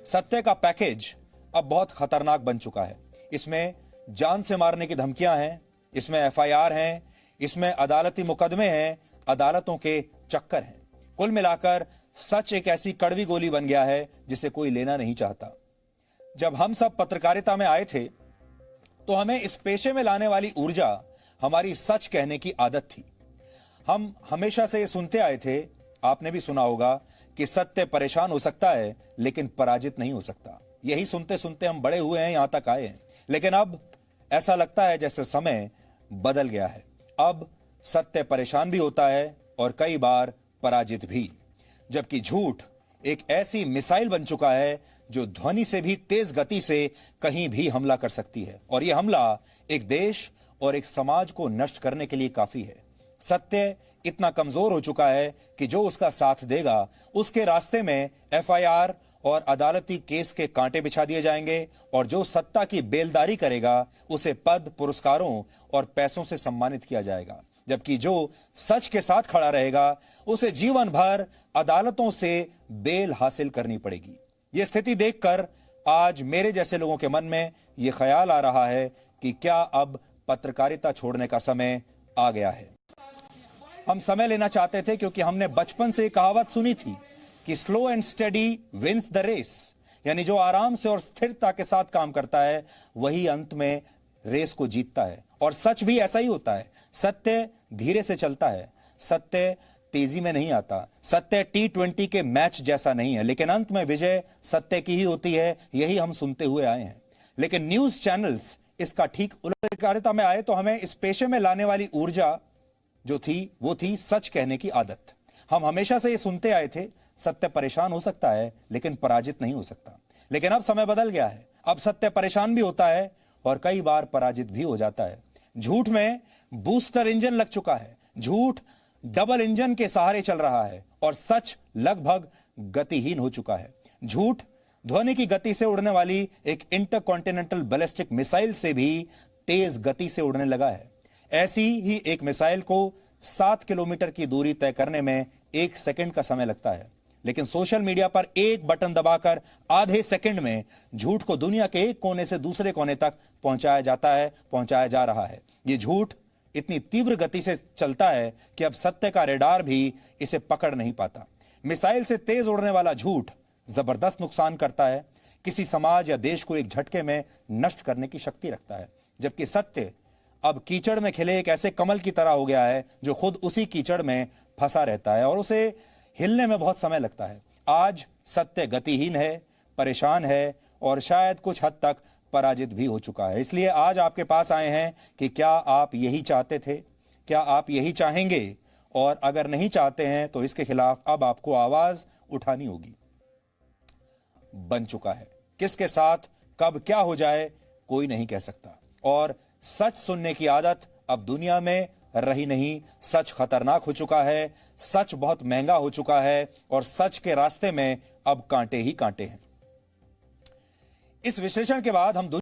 सत्य का पैकेज अब बहुत खतरनाक बन चुका है। इसमें जान से मारने की धमकियां हैं, इसमें एफआईआर हैं, इसमें अदालती मुकदमे हैं, अदालतों के चक्कर हैं। कुल मिलाकर सच एक ऐसी कड़वी गोली बन गया है जिसे कोई लेना नहीं चाहता। जब हम सब पत्रकारिता में आए थे तो हमें इस पेशे में लाने वाली ऊर्जा हमारी सच कहने की आदत थी। हम हमेशा से ये सुनते आए थे, आपने भी सुना होगा, कि सत्य परेशान हो सकता है लेकिन पराजित नहीं हो सकता। यही सुनते सुनते हम बड़े हुए हैं, यहां तक आए हैं। लेकिन अब ऐसा लगता है जैसे समय बदल गया है। अब सत्य परेशान भी होता है और कई बार पराजित भी। जबकि झूठ एक ऐसी मिसाइल बन चुका है जो ध्वनि से भी तेज गति से कहीं भी हमला कर सकती है, और यह हमला एक देश और एक समाज को नष्ट करने के लिए काफी है। सत्य इतना कमजोर हो चुका है कि जो उसका साथ देगा उसके रास्ते में एफआईआर और अदालती केस के कांटे बिछा दिए जाएंगे, और जो सत्ता की बेलदारी करेगा उसे पद, पुरस्कारों और पैसों से सम्मानित किया जाएगा। जबकि जो सच के साथ खड़ा रहेगा उसे जीवन भर अदालतों से बेल हासिल करनी पड़ेगी। यह स्थिति देखकर आज मेरे जैसे लोगों के मन में यह ख्याल आ रहा है कि क्या अब पत्रकारिता छोड़ने का समय आ गया है। हम समय लेना चाहते थे क्योंकि हमने बचपन से कहावत सुनी थी कि slow and steady wins the race, यानी जो आराम से और स्थिरता के साथ काम करता है वही अंत में रेस को जीतता है। और सच भी ऐसा ही होता है। सत्य धीरे से चलता है, सत्य तेजी में नहीं आता। सत्य T20 के मैच जैसा नहीं है, लेकिन अंत में विजय सत्य की ही होती है। यही हम सुनते हुए आए हैं। लेकिन न्यूज चैनल्स इसका ठीक उलट। पत्रकारिता में आए तो हमें इस पेशे में लाने वाली ऊर्जा जो थी वो थी सच कहने की आदत। हम हमेशा से ये सुनते आए थे, सत्य परेशान हो सकता है लेकिन पराजित नहीं हो सकता। लेकिन अब समय बदल गया है। अब सत्य परेशान भी होता है और कई बार पराजित भी हो जाता है। झूठ में बूस्टर इंजन लग चुका है, झूठ डबल इंजन के सहारे चल रहा है और सच लगभग गतिहीन हो चुका है। झूठ ध्वनि की गति से उड़ने वाली एक इंटरकॉन्टिनेंटल बैलिस्टिक मिसाइल से भी तेज गति से उड़ने लगा है। ऐसी ही एक मिसाइल को 7 किलोमीटर की दूरी तय करने में 1 सेकंड का समय लगता है, लेकिन सोशल मीडिया पर एक बटन दबाकर आधे सेकंड में झूठ को दुनिया के एक कोने से दूसरे कोने तक पहुंचाया जा रहा है। यह झूठ इतनी तीव्र गति से चलता है कि अब सत्य का रेडार भी इसे पकड़ नहीं पाता। मिसाइल से तेज उड़ने वाला झूठ जबरदस्त नुकसान करता है, किसी समाज या देश को एक झटके में नष्ट करने की शक्ति रखता है। जबकि सत्य अब कीचड़ में खिले एक ऐसे कमल की तरह हो गया है जो खुद उसी कीचड़ में फंसा रहता है और उसे हिलने में बहुत समय लगता है। आज सत्य गतिहीन है, परेशान है और शायद कुछ हद तक पराजित भी हो चुका है। इसलिए आज आपके पास आए हैं कि क्या आप यही चाहते थे, क्या आप यही चाहेंगे, और अगर नहीं चाहते हैं तो इसके खिलाफ अब आपको आवाज उठानी होगी। बन चुका है, किसके साथ कब क्या हो जाए कोई नहीं कह सकता, और सच सुनने की आदत अब दुनिया में रही नहीं। सच खतरनाक हो चुका है, सच बहुत महंगा हो चुका है और सच के रास्ते में अब कांटे ही कांटे हैं। इस विश्लेषण के बाद हम